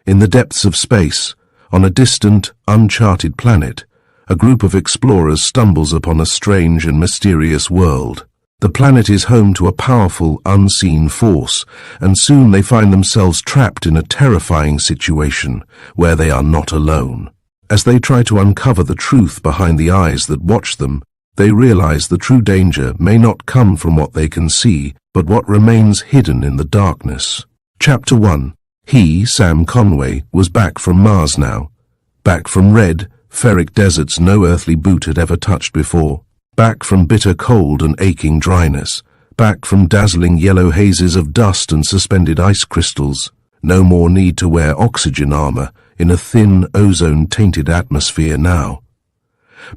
In the depths of space, on a distant, uncharted planet, a group of explorers stumbles upon a strange and mysterious world. The planet is home to a powerful, unseen force, and soon they find themselves trapped in a terrifying situation where they are not alone. As they try to uncover the truth behind the eyes that watch them, they realize the true danger may not come from what they can see, but what remains hidden in the darkness. Chapter 1. He, Sam Conway, was back from Mars now. Back from red, ferric deserts no earthly boot had ever touched before. Back from bitter cold and aching dryness. Back from dazzling yellow hazes of dust and suspended ice crystals. No more need to wear oxygen armor in a thin, ozone-tainted atmosphere now.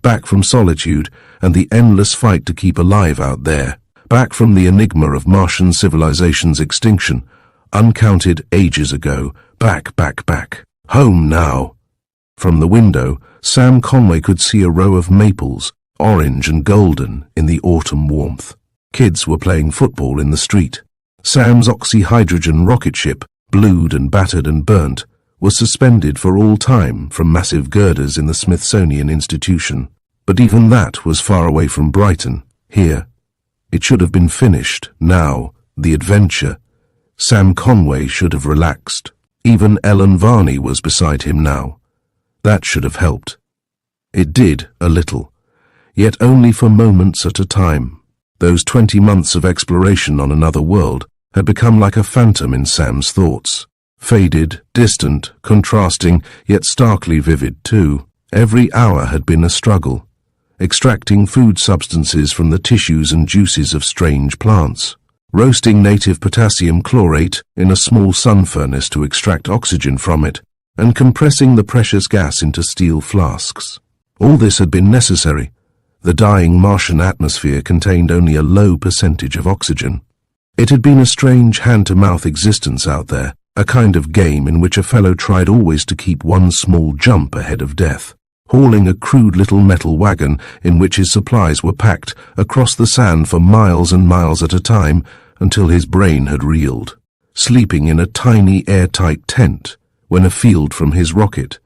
Back from solitude and the endless fight to keep alive out there. Back from the enigma of Martian civilization's extinction, uncounted ages ago. Back. Home now. From the window, Sam Conway could see a row of maples, orange and golden, in the autumn warmth. Kids were playing football in the street. Sam's oxyhydrogen rocket ship, blued and battered and burnt, was suspended for all time from massive girders in the Smithsonian Institution. But even that was far away from Brighton, here. It should have been finished, now, the adventure. Sam Conway should have relaxed. Even Ellen Varney was beside him now. That should have helped. It did, a little, yet only for moments at a time. Those 20 months of exploration on another world had become like a phantom in Sam's thoughts. Faded, distant, contrasting, yet starkly vivid too. Every hour had been a struggle, extracting food substances from the tissues and juices of strange plants, roasting native potassium chlorate in a small sun furnace to extract oxygen from it, and compressing the precious gas into steel flasks. All this had been necessary. The dying Martian atmosphere contained only a low percentage of oxygen. It had been a strange hand-to-mouth existence out there, a kind of game in which a fellow tried always to keep one small jump ahead of death, hauling a crude little metal wagon in which his supplies were packed across the sand for miles and miles at a time until his brain had reeled, sleeping in a tiny airtight tent when afield from his rocket.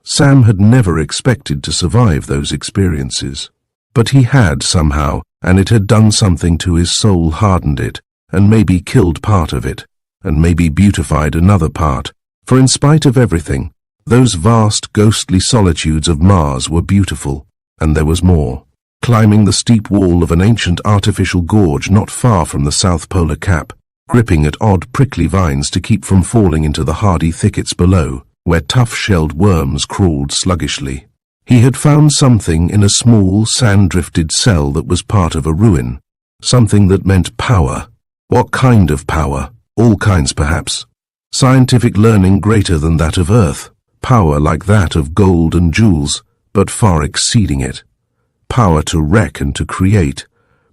Sam had never expected to survive those experiences. But he had somehow, and it had done something to his soul, hardened it, and maybe killed part of it, and maybe beautified another part, for in spite of everything, those vast ghostly solitudes of Mars were beautiful, and there was more. Climbing the steep wall of an ancient artificial gorge not far from the South Polar Cap, gripping at odd prickly vines to keep from falling into the hardy thickets below, where tough-shelled worms crawled sluggishly. He had found something in a small, sand-drifted cell that was part of a ruin, something that meant power. What kind of power? All kinds, perhaps. Scientific learning greater than that of Earth, power like that of gold and jewels, but far exceeding it. Power to wreck and to create,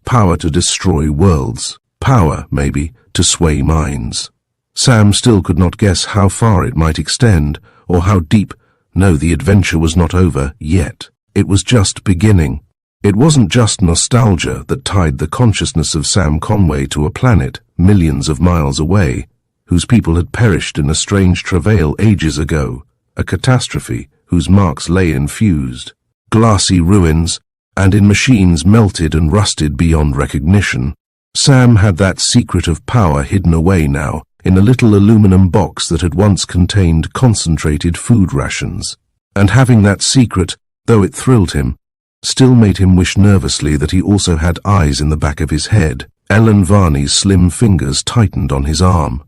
power to destroy worlds, power, maybe, to sway minds. Sam still could not guess how far it might extend, or how deep. No, the adventure was not over yet. It was just beginning. It wasn't just nostalgia that tied the consciousness of Sam Conway to a planet millions of miles away, whose people had perished in a strange travail ages ago, a catastrophe whose marks lay infused, glassy ruins, and in machines melted and rusted beyond recognition. Sam had that secret of power hidden away now, in a little aluminum box that had once contained concentrated food rations. And having that secret, though it thrilled him, still made him wish nervously that he also had eyes in the back of his head. Ellen Varney's slim fingers tightened on his arm.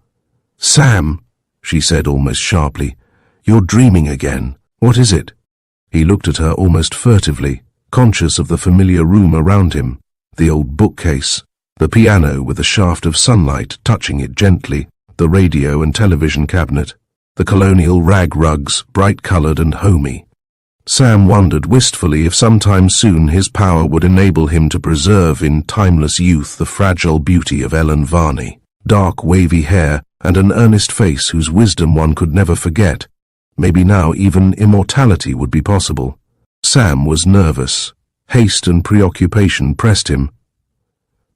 "Sam," she said almost sharply, "you're dreaming again. What is it?" He looked at her almost furtively, conscious of the familiar room around him, the old bookcase, the piano with a shaft of sunlight touching it gently, the radio and television cabinet, the colonial rag rugs, bright-colored and homey. Sam wondered wistfully if sometime soon his power would enable him to preserve in timeless youth the fragile beauty of Ellen Varney, dark wavy hair and an earnest face whose wisdom one could never forget. Maybe now even immortality would be possible. Sam was nervous. Haste and preoccupation pressed him.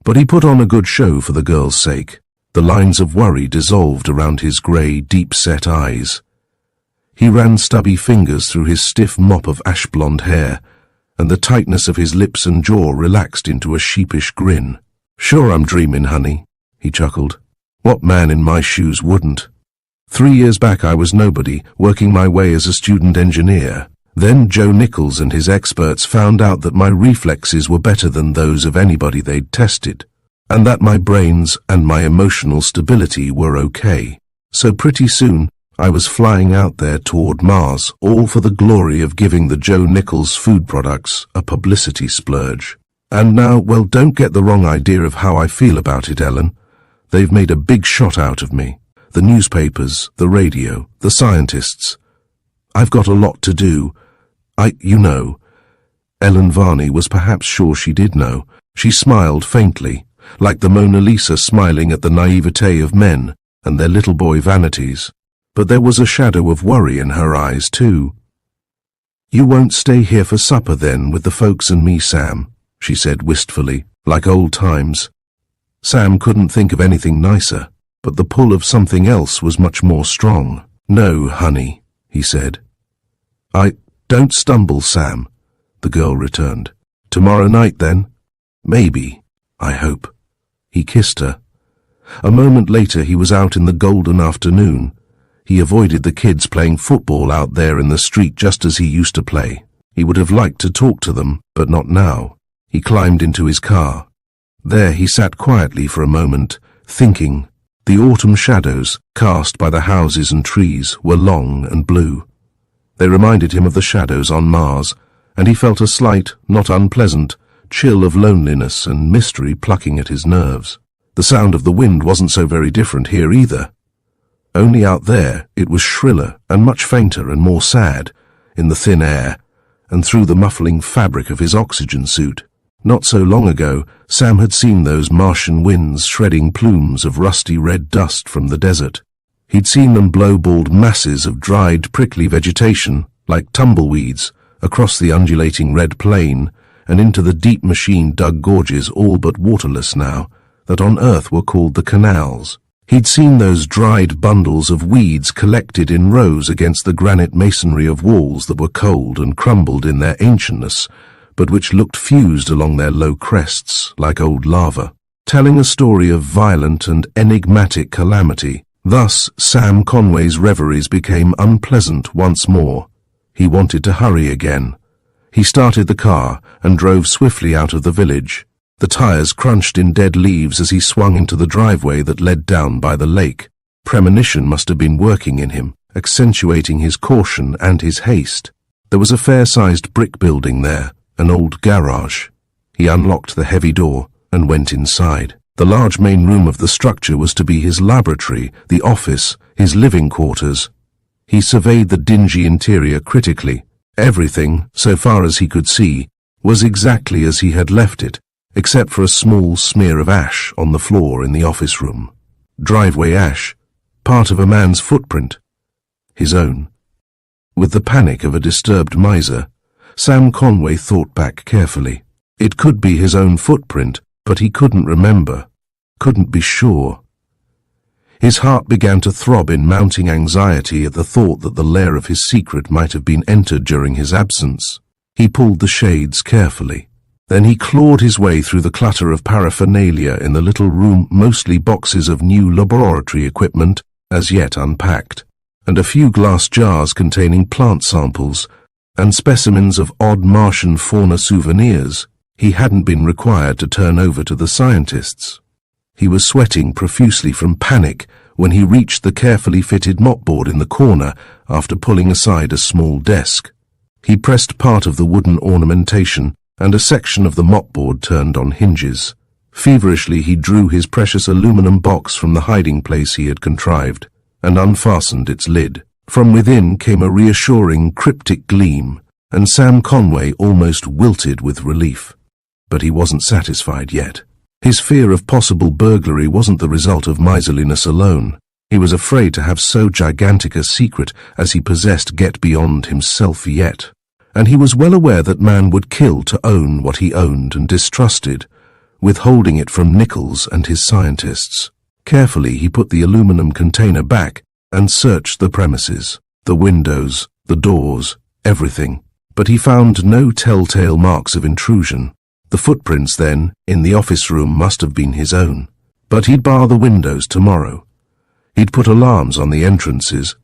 But he put on a good show for the girl's sake. The lines of worry dissolved around his grey, deep-set eyes. He ran stubby fingers through his stiff mop of ash-blonde hair, and the tightness of his lips and jaw relaxed into a sheepish grin. "Sure I'm dreaming, honey," he chuckled. "What man in my shoes wouldn't? 3 years back I was nobody, working my way as a student engineer. Then Joe Nichols and his experts found out that my reflexes were better than those of anybody they'd tested, and that my brains and my emotional stability were okay. So pretty soon, I was flying out there toward Mars, all for the glory of giving the Joe Nichols food products a publicity splurge. And now, well, don't get the wrong idea of how I feel about it, Ellen. They've made a big shot out of me. The newspapers, the radio, the scientists. I've got a lot to do. You know." Ellen Varney was perhaps sure she did know. She smiled faintly, like the Mona Lisa smiling at the naivete of men and their little boy vanities. But there was a shadow of worry in her eyes, too. "You won't stay here for supper, then, with the folks and me, Sam," she said wistfully, like old times. Sam couldn't think of anything nicer, but the pull of something else was much more strong. "No, honey," he said. Don't stumble, Sam," the girl returned. "Tomorrow night, then?" "Maybe, I hope." He kissed her. A moment later he was out in the golden afternoon. He avoided the kids playing football out there in the street just as he used to play. He would have liked to talk to them, but not now. He climbed into his car. There he sat quietly for a moment, thinking. The autumn shadows, cast by the houses and trees, were long and blue. They reminded him of the shadows on Mars, and he felt a slight, not unpleasant, chill of loneliness and mystery plucking at his nerves. The sound of the wind wasn't so very different here either. Only out there it was shriller and much fainter and more sad, in the thin air, and through the muffling fabric of his oxygen suit. Not so long ago, Sam had seen those Martian winds shredding plumes of rusty red dust from the desert. He'd seen them blow bald masses of dried, prickly vegetation, like tumbleweeds, across the undulating red plain and into the deep machine-dug gorges, all but waterless now, that on Earth were called the canals. He'd seen those dried bundles of weeds collected in rows against the granite masonry of walls that were cold and crumbled in their ancientness, but which looked fused along their low crests like old lava, telling a story of violent and enigmatic calamity. Thus, Sam Conway's reveries became unpleasant once more. He wanted to hurry again. He started the car and drove swiftly out of the village. The tires crunched in dead leaves as he swung into the driveway that led down by the lake. Premonition must have been working in him, accentuating his caution and his haste. There was a fair-sized brick building there, an old garage. He unlocked the heavy door and went inside. The large main room of the structure was to be his laboratory, the office, his living quarters. He surveyed the dingy interior critically. Everything, so far as he could see, was exactly as he had left it, except for a small smear of ash on the floor in the office room. Driveway ash, part of a man's footprint. His own. With the panic of a disturbed miser, Sam Conway thought back carefully. It could be his own footprint, but he couldn't remember, couldn't be sure. His heart began to throb in mounting anxiety at the thought that the lair of his secret might have been entered during his absence. He pulled the shades carefully. Then he clawed his way through the clutter of paraphernalia in the little room, mostly boxes of new laboratory equipment, as yet unpacked, and a few glass jars containing plant samples and specimens of odd Martian fauna souvenirs he hadn't been required to turn over to the scientists. He was sweating profusely from panic when he reached the carefully fitted mopboard in the corner after pulling aside a small desk. He pressed part of the wooden ornamentation, and a section of the mopboard turned on hinges. Feverishly he drew his precious aluminum box from the hiding place he had contrived, and unfastened its lid. From within came a reassuring, cryptic gleam, and Sam Conway almost wilted with relief. But he wasn't satisfied yet. His fear of possible burglary wasn't the result of miserliness alone. He was afraid to have so gigantic a secret as he possessed get beyond himself yet. And he was well aware that man would kill to own what he owned and distrusted, withholding it from Nichols and his scientists. Carefully he put the aluminum container back and searched the premises. The windows, the doors, everything. But he found no telltale marks of intrusion. The footprints then, in the office room, must have been his own. But he'd bar the windows tomorrow. He'd put alarms on the entrances,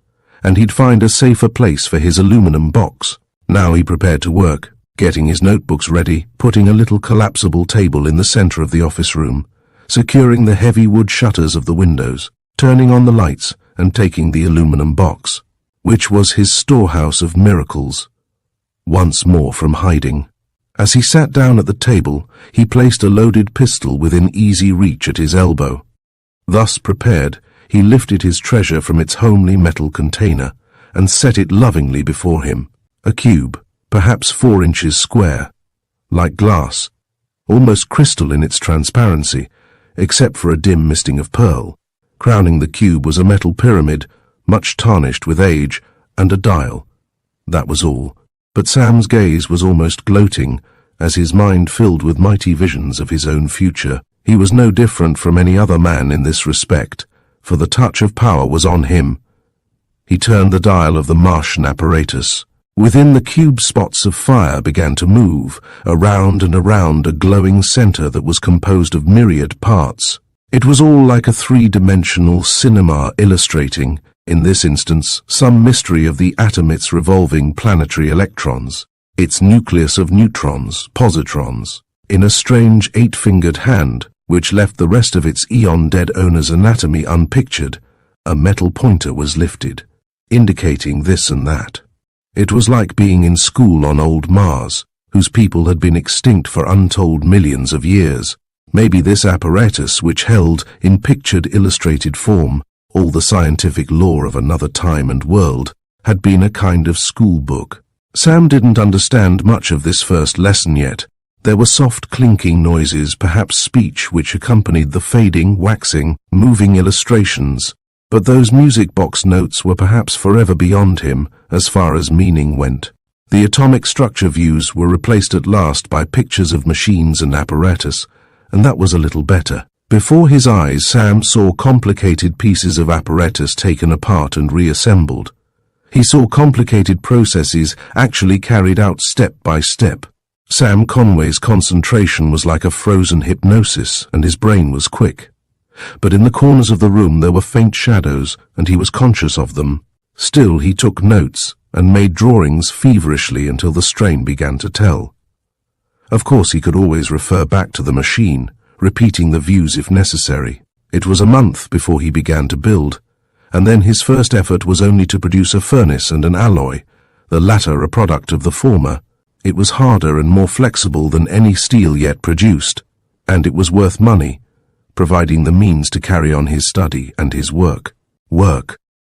and he'd find a safer place for his aluminum box. Now he prepared to work, getting his notebooks ready, putting a little collapsible table in the center of the office room, securing the heavy wood shutters of the windows, turning on the lights, and taking the aluminum box, which was his storehouse of miracles, once more from hiding. As he sat down at the table, he placed a loaded pistol within easy reach at his elbow. Thus prepared, he lifted his treasure from its homely metal container and set it lovingly before him. A cube, perhaps 4 inches square, like glass, almost crystal in its transparency, except for a dim misting of pearl. Crowning the cube was a metal pyramid, much tarnished with age, and a dial. That was all. But Sam's gaze was almost gloating, as his mind filled with mighty visions of his own future. He was no different from any other man in this respect, for the touch of power was on him. He turned the dial of the Martian apparatus. Within the cube, spots of fire began to move, around and around a glowing center that was composed of myriad parts. It was all like a 3-dimensional cinema illustrating, in this instance, some mystery of the atom, its revolving planetary electrons, its nucleus of neutrons, positrons, in a strange 8-fingered hand, which left the rest of its eon-dead owner's anatomy unpictured. A metal pointer was lifted, indicating this and that. It was like being in school on old Mars, whose people had been extinct for untold millions of years. Maybe this apparatus, which held, in pictured illustrated form, all the scientific lore of another time and world, had been a kind of school book. Sam didn't understand much of this first lesson yet. There were soft clinking noises, perhaps speech, which accompanied the fading, waxing, moving illustrations. But those music box notes were perhaps forever beyond him, as far as meaning went. The atomic structure views were replaced at last by pictures of machines and apparatus, and that was a little better. Before his eyes, Sam saw complicated pieces of apparatus taken apart and reassembled. He saw complicated processes actually carried out step by step. Sam Conway's concentration was like a frozen hypnosis, and his brain was quick. But in the corners of the room there were faint shadows, and he was conscious of them. Still he took notes, and made drawings feverishly until the strain began to tell. Of course he could always refer back to the machine, repeating the views if necessary. It was a month before he began to build, and then his first effort was only to produce a furnace and an alloy, the latter a product of the former. It was harder and more flexible than any steel yet produced, and it was worth money, providing the means to carry on his study and his work.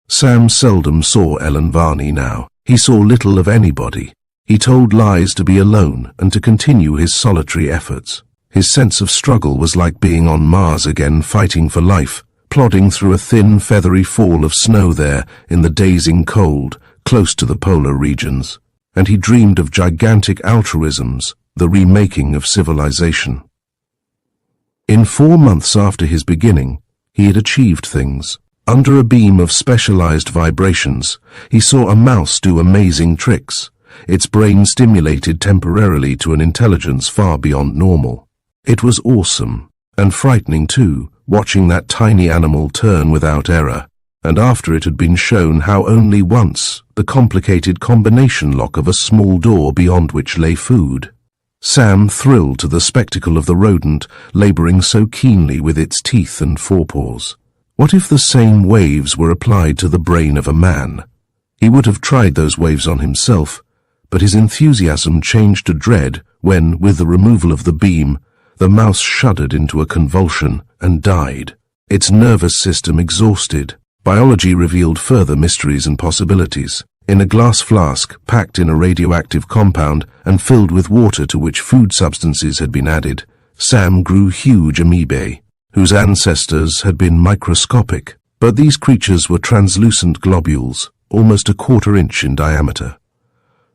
Sam seldom saw Ellen Varney now. He saw little of anybody. He told lies to be alone and to continue his solitary efforts. His sense of struggle was like being on Mars again, fighting for life, plodding through a thin, feathery fall of snow there in the dazing cold, close to the polar regions. And he dreamed of gigantic altruisms, the remaking of civilization. In 4 months after his beginning, he had achieved things. Under a beam of specialized vibrations, he saw a mouse do amazing tricks, its brain stimulated temporarily to an intelligence far beyond normal. It was awesome, and frightening too, watching that tiny animal turn without error, and after it had been shown how only once the complicated combination lock of a small door beyond which lay food. Sam thrilled to the spectacle of the rodent laboring so keenly with its teeth and forepaws. What if the same waves were applied to the brain of a man? He would have tried those waves on himself, but his enthusiasm changed to dread when, with the removal of the beam, the mouse shuddered into a convulsion and died, its nervous system exhausted. Biology revealed further mysteries and possibilities. In a glass flask, packed in a radioactive compound and filled with water to which food substances had been added, Sam grew huge amoebae, whose ancestors had been microscopic. But these creatures were translucent globules, almost a quarter-inch in diameter.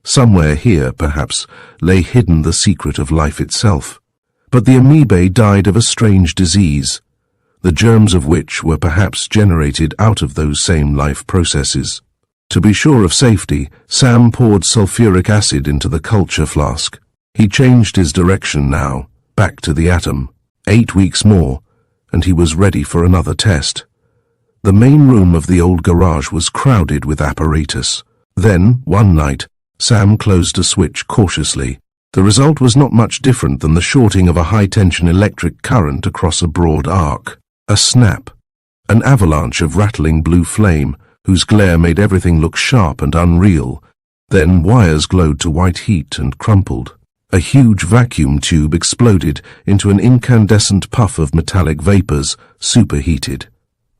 Somewhere here, perhaps, lay hidden the secret of life itself. But the amoebae died of a strange disease, the germs of which were perhaps generated out of those same life processes. To be sure of safety, Sam poured sulfuric acid into the culture flask. He changed his direction now, back to the atom. 8 weeks more, and he was ready for another test. The main room of the old garage was crowded with apparatus. Then, one night, Sam closed a switch cautiously. The result was not much different than the shorting of a high-tension electric current across a broad arc. A snap. An avalanche of rattling blue flame, whose glare made everything look sharp and unreal. Then wires glowed to white heat and crumpled. A huge vacuum tube exploded into an incandescent puff of metallic vapors, superheated.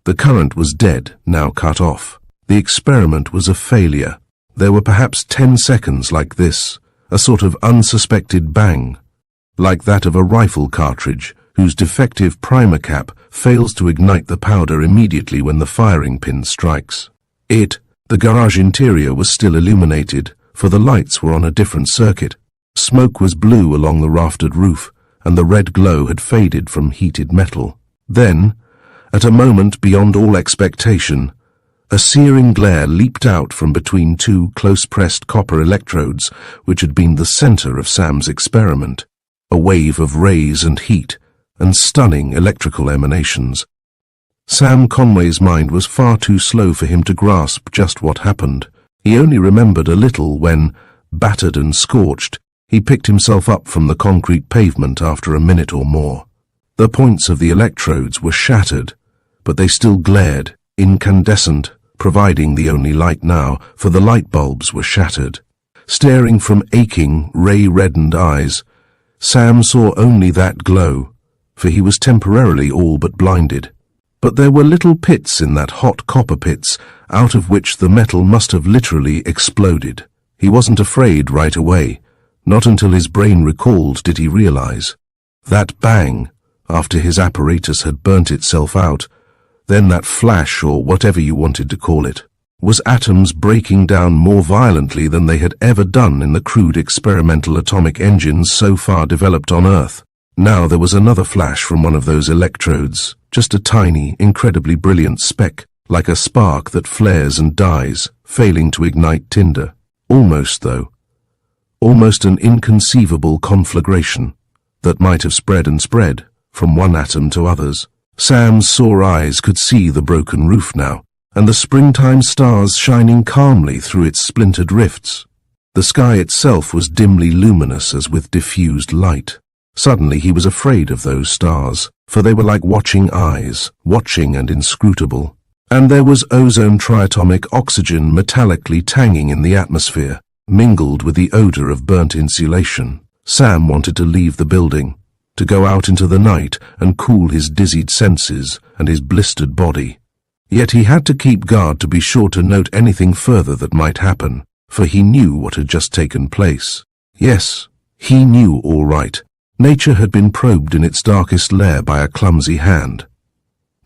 The current was dead, now cut off. The experiment was a failure. There were perhaps 10 seconds like this, a sort of unsuspected bang, like that of a rifle cartridge whose defective primer cap fails to ignite the powder immediately when the firing pin strikes. The garage interior was still illuminated, for the lights were on a different circuit. Smoke was blue along the raftered roof, and the red glow had faded from heated metal. Then, at a moment beyond all expectation, a searing glare leaped out from between two close-pressed copper electrodes which had been the center of Sam's experiment. A wave of rays and heat, and stunning electrical emanations. Sam Conway's mind was far too slow for him to grasp just what happened. He only remembered a little when, battered and scorched, he picked himself up from the concrete pavement after a minute or more. The points of the electrodes were shattered, but they still glared, incandescent, providing the only light now, for the light bulbs were shattered. Staring from aching, ray-reddened eyes, Sam saw only that glow, for he was temporarily all but blinded. But there were little pits in that hot copper pits, out of which the metal must have literally exploded. He wasn't afraid right away. Not until his brain recalled did he realize. That bang, after his apparatus had burnt itself out, then that flash, or whatever you wanted to call it, was atoms breaking down more violently than they had ever done in the crude experimental atomic engines so far developed on Earth. Now there was another flash from one of those electrodes, just a tiny, incredibly brilliant speck, like a spark that flares and dies, failing to ignite tinder. Almost, though. Almost an inconceivable conflagration that might have spread and spread from one atom to others. Sam's sore eyes could see the broken roof now, and the springtime stars shining calmly through its splintered rifts. The sky itself was dimly luminous as with diffused light. Suddenly he was afraid of those stars, for they were like watching eyes, watching and inscrutable. And there was ozone triatomic oxygen metallically tanging in the atmosphere, mingled with the odor of burnt insulation. Sam wanted to leave the building, to go out into the night and cool his dizzied senses and his blistered body. Yet he had to keep guard to be sure to note anything further that might happen, for he knew what had just taken place. Yes, he knew all right. Nature had been probed in its darkest lair by a clumsy hand.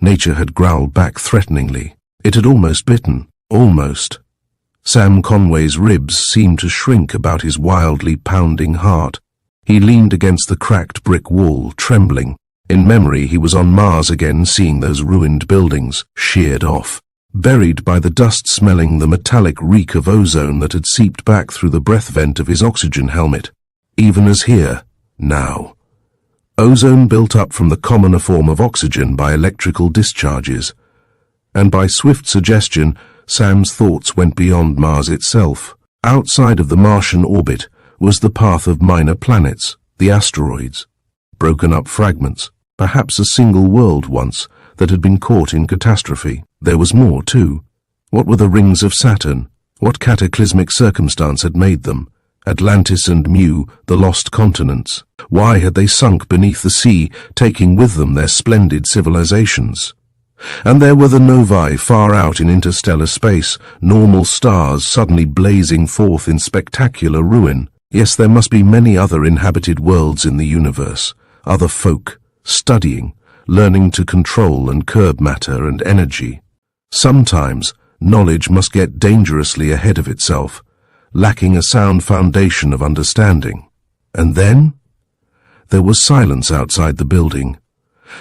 Nature had growled back threateningly. It had almost bitten. Almost. Sam Conway's ribs seemed to shrink about his wildly pounding heart. He leaned against the cracked brick wall, trembling. In memory he was on Mars again, seeing those ruined buildings, sheared off, buried by the dust, smelling the metallic reek of ozone that had seeped back through the breath vent of his oxygen helmet. Even as here, now. Ozone built up from the commoner form of oxygen by electrical discharges. And by swift suggestion, Sam's thoughts went beyond Mars itself. Outside of the Martian orbit was the path of minor planets, the asteroids. Broken up fragments, perhaps a single world once, that had been caught in catastrophe. There was more, too. What were the rings of Saturn? What cataclysmic circumstance had made them? Atlantis and Mu, the lost continents. Why had they sunk beneath the sea, taking with them their splendid civilizations? And there were the novae far out in interstellar space, normal stars suddenly blazing forth in spectacular ruin. Yes, there must be many other inhabited worlds in the universe, other folk, studying, learning to control and curb matter and energy. Sometimes, knowledge must get dangerously ahead of itself, lacking a sound foundation of understanding. And then? There was silence outside the building,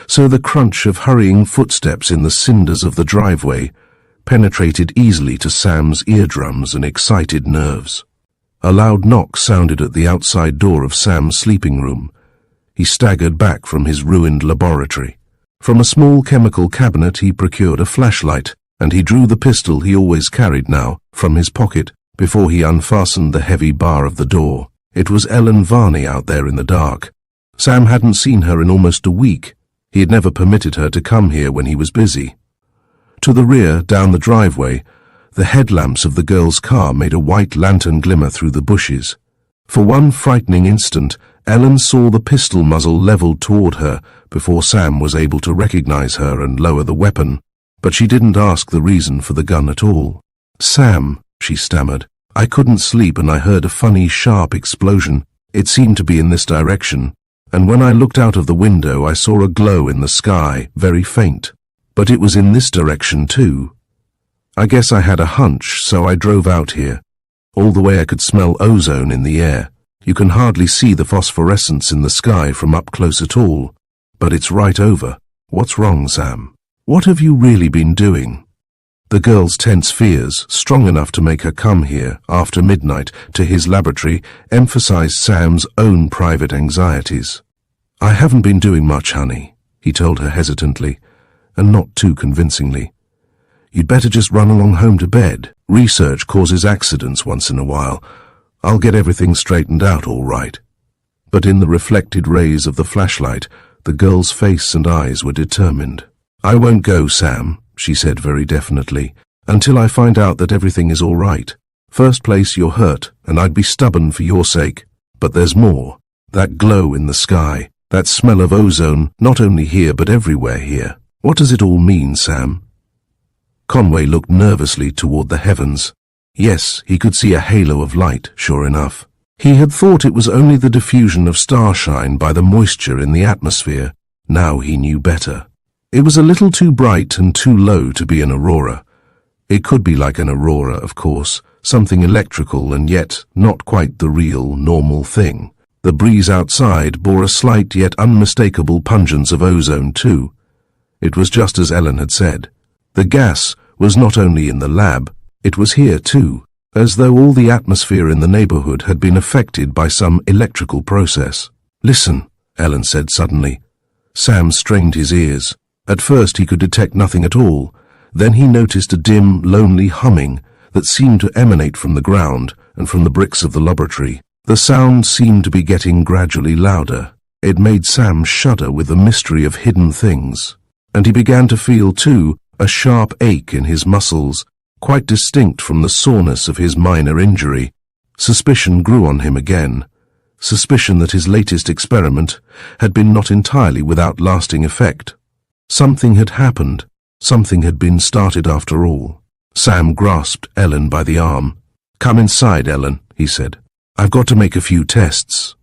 so the crunch of hurrying footsteps in the cinders of the driveway penetrated easily to Sam's eardrums and excited nerves. A loud knock sounded at the outside door of Sam's sleeping room. He staggered back from his ruined laboratory. From a small chemical cabinet he procured a flashlight, and he drew the pistol he always carried now from his pocket before he unfastened the heavy bar of the door. It was Ellen Varney out there in the dark. Sam hadn't seen her in almost a week. He had never permitted her to come here when he was busy. To the rear, down the driveway, the headlamps of the girl's car made a white lantern glimmer through the bushes. For one frightening instant, Ellen saw the pistol muzzle leveled toward her before Sam was able to recognize her and lower the weapon, but she didn't ask the reason for the gun at all. "Sam," she stammered, "I couldn't sleep and I heard a funny, sharp explosion. It seemed to be in this direction, and when I looked out of the window I saw a glow in the sky, very faint. But it was in this direction too. I guess I had a hunch, so I drove out here. All the way I could smell ozone in the air. You can hardly see the phosphorescence in the sky from up close at all, but it's right over. What's wrong, Sam? What have you really been doing?" The girl's tense fears, strong enough to make her come here, after midnight, to his laboratory, emphasized Sam's own private anxieties. "I haven't been doing much, honey," he told her hesitantly, and not too convincingly. "You'd better just run along home to bed. Research causes accidents once in a while. I'll get everything straightened out all right." But in the reflected rays of the flashlight, the girl's face and eyes were determined. "I won't go, Sam," she said very definitely, "until I find out that everything is all right. First place, you're hurt, and I'd be stubborn for your sake. But there's more. That glow in the sky, that smell of ozone, not only here but everywhere here. What does it all mean, Sam?" Conway looked nervously toward the heavens. Yes, he could see a halo of light, sure enough. He had thought it was only the diffusion of starshine by the moisture in the atmosphere. Now he knew better. It was a little too bright and too low to be an aurora. It could be like an aurora, of course, something electrical and yet not quite the real, normal thing. The breeze outside bore a slight yet unmistakable pungence of ozone too. It was just as Ellen had said. The gas was not only in the lab, it was here too, as though all the atmosphere in the neighborhood had been affected by some electrical process. "Listen," Ellen said suddenly. Sam strained his ears. At first he could detect nothing at all. Then he noticed a dim, lonely humming that seemed to emanate from the ground and from the bricks of the laboratory. The sound seemed to be getting gradually louder. It made Sam shudder with the mystery of hidden things. And he began to feel, too, a sharp ache in his muscles, quite distinct from the soreness of his minor injury. Suspicion grew on him again. Suspicion that his latest experiment had been not entirely without lasting effect. Something had happened. Something had been started after all. Sam grasped Ellen by the arm. "Come inside, Ellen," he said. "I've got to make a few tests."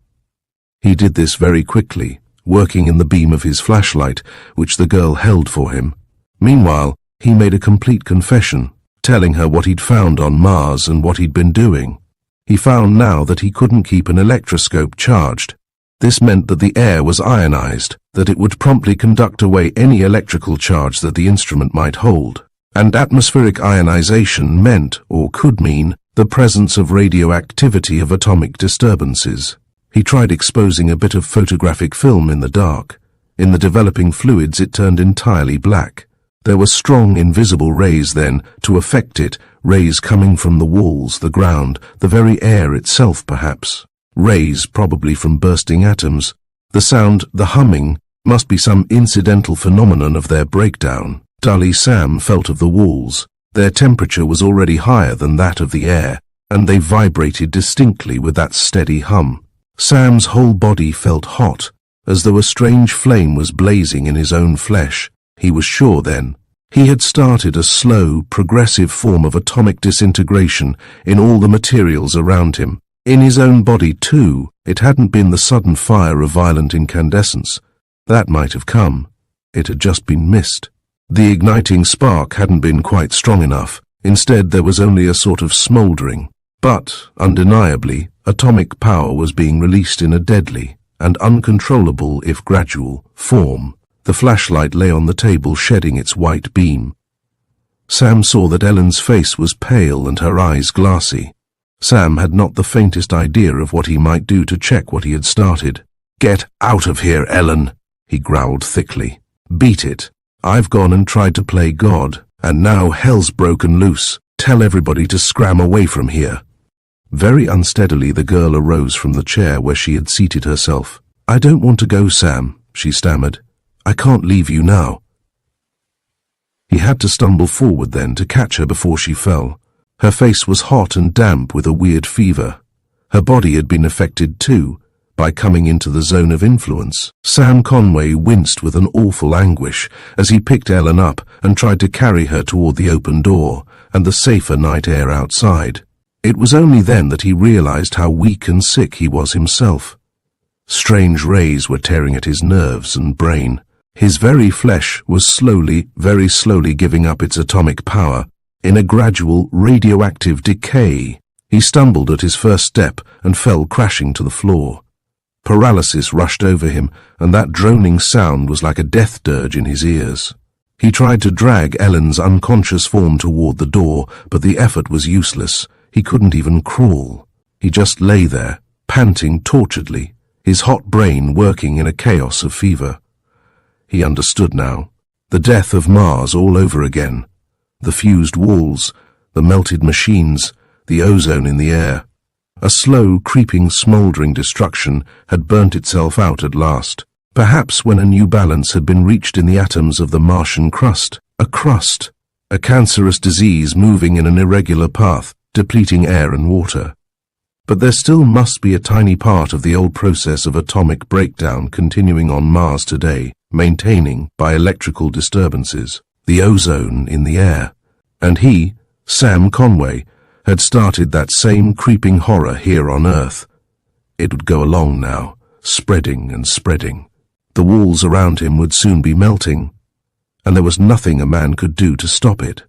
He did this very quickly, working in the beam of his flashlight, which the girl held for him. Meanwhile, he made a complete confession, telling her what he'd found on Mars and what he'd been doing. He found now that he couldn't keep an electroscope charged. This meant that the air was ionized, that it would promptly conduct away any electrical charge that the instrument might hold. And atmospheric ionization meant, or could mean, the presence of radioactivity of atomic disturbances. He tried exposing a bit of photographic film in the dark. In the developing fluids it turned entirely black. There were strong invisible rays then, to affect it, rays coming from the walls, the ground, the very air itself perhaps. Rays probably from bursting atoms. The sound, the humming, must be some incidental phenomenon of their breakdown. Dully Sam felt of the walls. Their temperature was already higher than that of the air, and they vibrated distinctly with that steady hum. Sam's whole body felt hot, as though a strange flame was blazing in his own flesh. He was sure then. He had started a slow, progressive form of atomic disintegration in all the materials around him. In his own body, too, it hadn't been the sudden fire of violent incandescence. That might have come. It had just been missed. The igniting spark hadn't been quite strong enough. Instead, there was only a sort of smouldering. But, undeniably, atomic power was being released in a deadly and uncontrollable, if gradual, form. The flashlight lay on the table shedding its white beam. Sam saw that Ellen's face was pale and her eyes glassy. Sam had not the faintest idea of what he might do to check what he had started. "Get out of here, Ellen," he growled thickly. "Beat it. I've gone and tried to play God, and now hell's broken loose. Tell everybody to scram away from here." Very unsteadily the girl arose from the chair where she had seated herself. "I don't want to go, Sam," she stammered. "I can't leave you now." He had to stumble forward then to catch her before she fell. Her face was hot and damp with a weird fever. Her body had been affected too, by coming into the zone of influence. Sam Conway winced with an awful anguish as he picked Ellen up and tried to carry her toward the open door and the safer night air outside. It was only then that he realized how weak and sick he was himself. Strange rays were tearing at his nerves and brain. His very flesh was slowly, very slowly giving up its atomic power in a gradual radioactive decay. He stumbled at his first step and fell crashing to the floor. Paralysis rushed over him, and that droning sound was like a death dirge in his ears. He tried to drag Ellen's unconscious form toward the door, but the effort was useless. He couldn't even crawl. He just lay there, panting torturedly, his hot brain working in a chaos of fever. He understood now. The death of Mars all over again. The fused walls, the melted machines, the ozone in the air. A slow, creeping, smouldering destruction had burnt itself out at last. Perhaps when a new balance had been reached in the atoms of the Martian crust. A cancerous disease moving in an irregular path, depleting air and water. But there still must be a tiny part of the old process of atomic breakdown continuing on Mars today, maintaining, by electrical disturbances, the ozone in the air. And he, Sam Conway, had started that same creeping horror here on Earth. It would go along now, spreading and spreading. The walls around him would soon be melting, and there was nothing a man could do to stop it.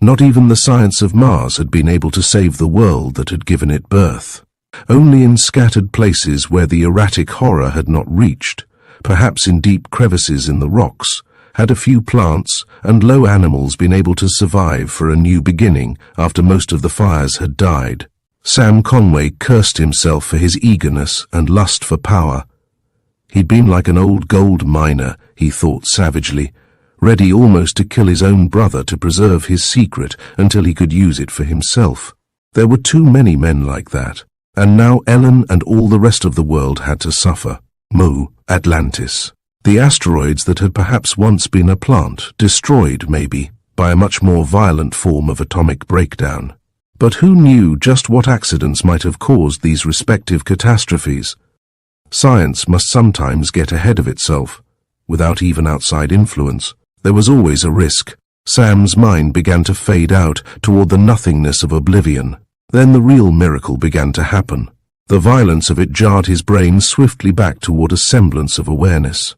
Not even the science of Mars had been able to save the world that had given it birth. Only in scattered places where the erratic horror had not reached, perhaps in deep crevices in the rocks, had a few plants and low animals been able to survive for a new beginning after most of the fires had died. Sam Conway cursed himself for his eagerness and lust for power. He'd been like an old gold miner, he thought savagely, ready almost to kill his own brother to preserve his secret until he could use it for himself. There were too many men like that, and now Ellen and all the rest of the world had to suffer. Mu, Atlantis. The asteroids that had perhaps once been a plant, destroyed, maybe, by a much more violent form of atomic breakdown. But who knew just what accidents might have caused these respective catastrophes? Science must sometimes get ahead of itself, without even outside influence. There was always a risk. Sam's mind began to fade out toward the nothingness of oblivion. Then the real miracle began to happen. The violence of it jarred his brain swiftly back toward a semblance of awareness.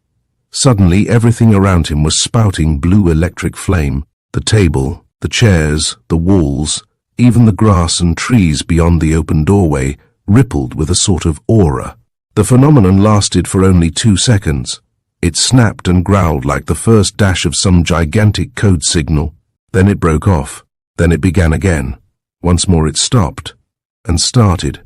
Suddenly everything around him was spouting blue electric flame. The table, the chairs, the walls, even the grass and trees beyond the open doorway rippled with a sort of aura. The phenomenon lasted for only 2 seconds. It snapped and growled like the first dash of some gigantic code signal. Then it broke off. Then it began again. Once more it stopped and started.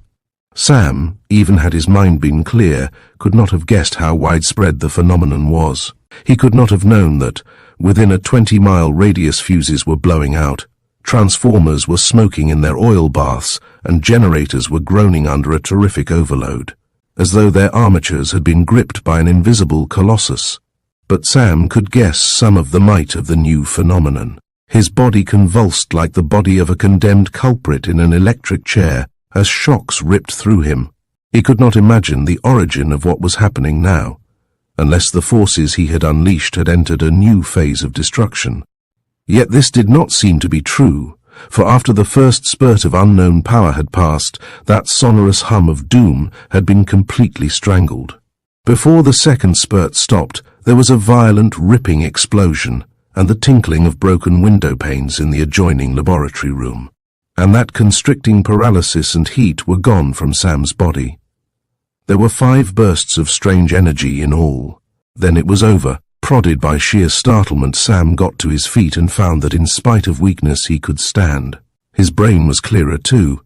Sam, even had his mind been clear, could not have guessed how widespread the phenomenon was. He could not have known that, within a 20-mile radius, fuses were blowing out, transformers were smoking in their oil baths, and generators were groaning under a terrific overload, as though their armatures had been gripped by an invisible colossus. But Sam could guess some of the might of the new phenomenon. His body convulsed like the body of a condemned culprit in an electric chair, as shocks ripped through him. He could not imagine the origin of what was happening now, unless the forces he had unleashed had entered a new phase of destruction. Yet this did not seem to be true, for after the first spurt of unknown power had passed, that sonorous hum of doom had been completely strangled. Before the second spurt stopped, there was a violent, ripping explosion, and the tinkling of broken window panes in the adjoining laboratory room. And that constricting paralysis and heat were gone from Sam's body. There were 5 bursts of strange energy in all. Then it was over. Prodded by sheer startlement, Sam got to his feet and found that in spite of weakness he could stand. His brain was clearer too.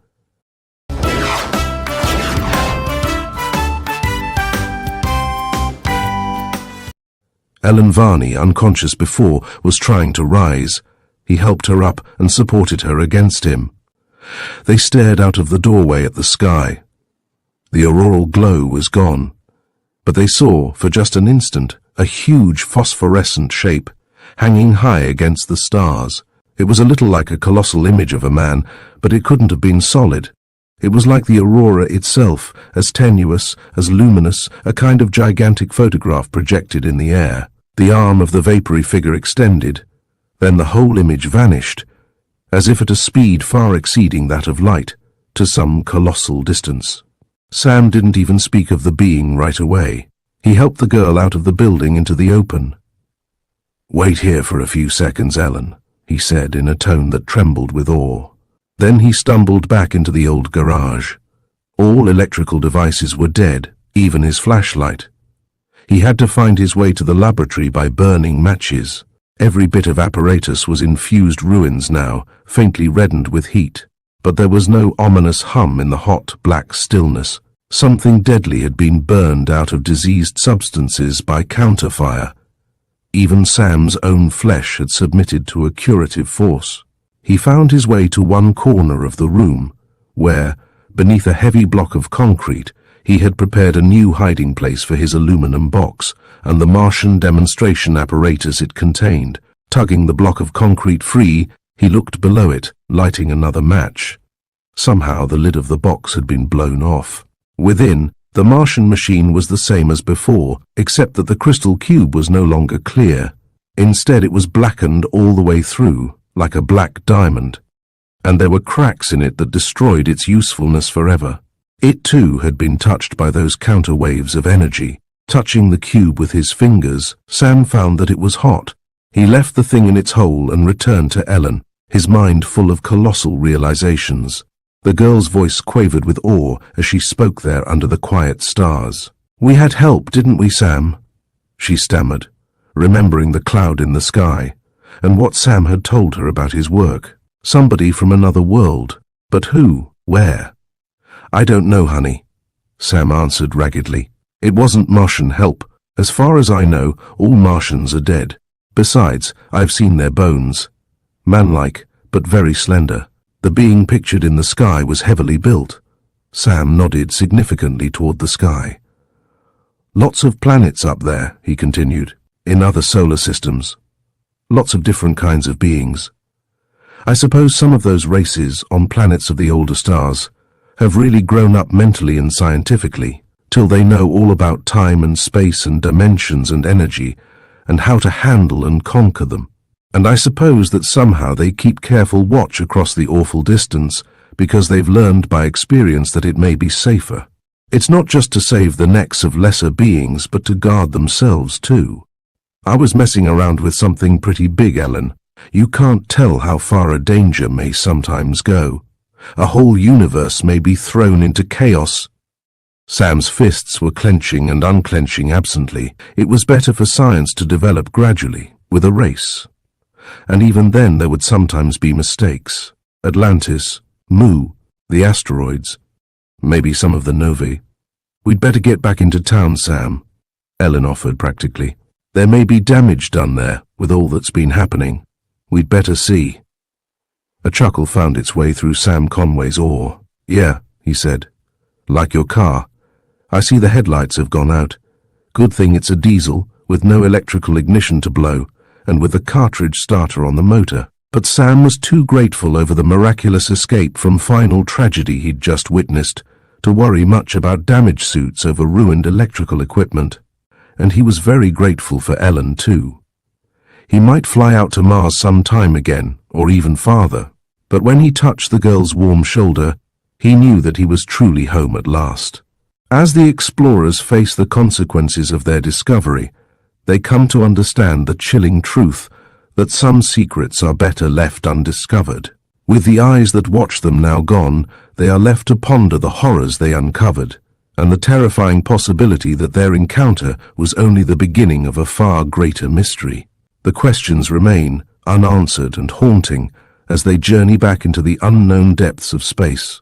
Ellen Varney, unconscious before, was trying to rise. He helped her up and supported her against him. They stared out of the doorway at the sky. The auroral glow was gone, but they saw, for just an instant, a huge phosphorescent shape, hanging high against the stars. It was a little like a colossal image of a man, but it couldn't have been solid. It was like the aurora itself, as tenuous, as luminous, a kind of gigantic photograph projected in the air. The arm of the vapory figure extended, then the whole image vanished, as if at a speed far exceeding that of light, to some colossal distance. Sam didn't even speak of the being right away. He helped the girl out of the building into the open. "Wait here for a few seconds, Ellen," he said in a tone that trembled with awe. Then he stumbled back into the old garage. All electrical devices were dead, even his flashlight. He had to find his way to the laboratory by burning matches. Every bit of apparatus was in fused ruins now, faintly reddened with heat. But there was no ominous hum in the hot, black stillness. Something deadly had been burned out of diseased substances by counterfire. Even Sam's own flesh had submitted to a curative force. He found his way to one corner of the room, where, beneath a heavy block of concrete, he had prepared a new hiding place for his aluminum box and the Martian demonstration apparatus it contained. Tugging the block of concrete free, he looked below it, lighting another match. Somehow the lid of the box had been blown off. Within, the Martian machine was the same as before, except that the crystal cube was no longer clear. Instead, it was blackened all the way through, like a black diamond, and there were cracks in it that destroyed its usefulness forever. It too had been touched by those counter waves of energy. Touching the cube with his fingers, Sam found that it was hot. He left the thing in its hole and returned to Ellen, his mind full of colossal realizations. The girl's voice quavered with awe as she spoke there under the quiet stars. "We had help, didn't we, Sam?" she stammered, remembering the cloud in the sky, and what Sam had told her about his work. Somebody from another world. But who? Where? "I don't know, honey," Sam answered raggedly. "It wasn't Martian help. As far as I know, all Martians are dead. Besides, I've seen their bones. Man-like, but very slender. The being pictured in the sky was heavily built." Sam nodded significantly toward the sky. "Lots of planets up there," he continued, "in other solar systems. Lots of different kinds of beings. I suppose some of those races on planets of the older stars have really grown up mentally and scientifically, till they know all about time and space and dimensions and energy, and how to handle and conquer them. And I suppose that somehow they keep careful watch across the awful distance, because they've learned by experience that it may be safer. It's not just to save the necks of lesser beings, but to guard themselves too. I was messing around with something pretty big, Ellen. You can't tell how far a danger may sometimes go. A whole universe may be thrown into chaos." Sam's fists were clenching and unclenching absently. It was better for science to develop gradually, with a race. And even then there would sometimes be mistakes. Atlantis, Mu, the asteroids, maybe some of the novae. "We'd better get back into town, Sam," Ellen offered practically. "There may be damage done there, with all that's been happening. We'd better see." A chuckle found its way through Sam Conway's awe. "Yeah," he said. "Like your car. I see the headlights have gone out. Good thing it's a diesel, with no electrical ignition to blow, and with the cartridge starter on the motor." But Sam was too grateful over the miraculous escape from final tragedy he'd just witnessed to worry much about damage suits over ruined electrical equipment. And he was very grateful for Ellen too. He might fly out to Mars some time again, or even farther, but when he touched the girl's warm shoulder, he knew that he was truly home at last. As the explorers face the consequences of their discovery, they come to understand the chilling truth that some secrets are better left undiscovered. With the eyes that watch them now gone, they are left to ponder the horrors they uncovered, and the terrifying possibility that their encounter was only the beginning of a far greater mystery. The questions remain unanswered and haunting as they journey back into the unknown depths of space.